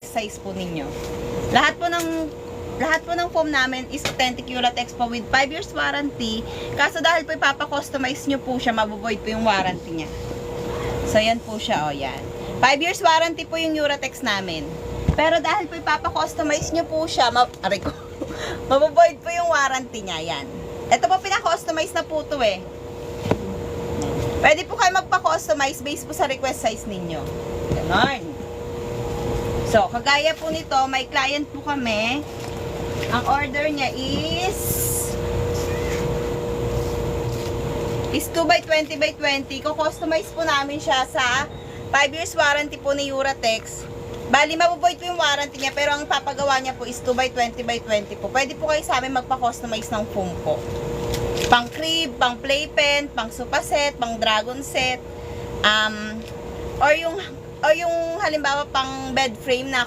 size po ninyo. Lahat po ng foam namin is authentic Uratex po with 5 years warranty. Kaso dahil po ipapa-customize nyo po siya, mabuvoid po yung warranty niya. So, yan po siya, o yan. 5 years warranty po yung Uratex namin. Pero dahil po ipapa-customize nyo po siya, mabuvoid po yung warranty niya, yan. Ito po pinaka-customize na po to eh. Pwede po kayo magpa-customize based po sa request size ninyo. Ganon. So, kagaya po nito, may client po kami. Ang order niya is 2x20x20. Kukustomize po namin siya sa 5 years warranty po ni Uratex. Bali, mabuvoid po yung warranty niya, pero ang papagawa niya po is 2x20x20 po. Pwede po kayo sa amin magpa-customize ng foam po. Pang crib, pang playpen, pang sofa set, pang dragon set, or yung halimbawa pang bed frame na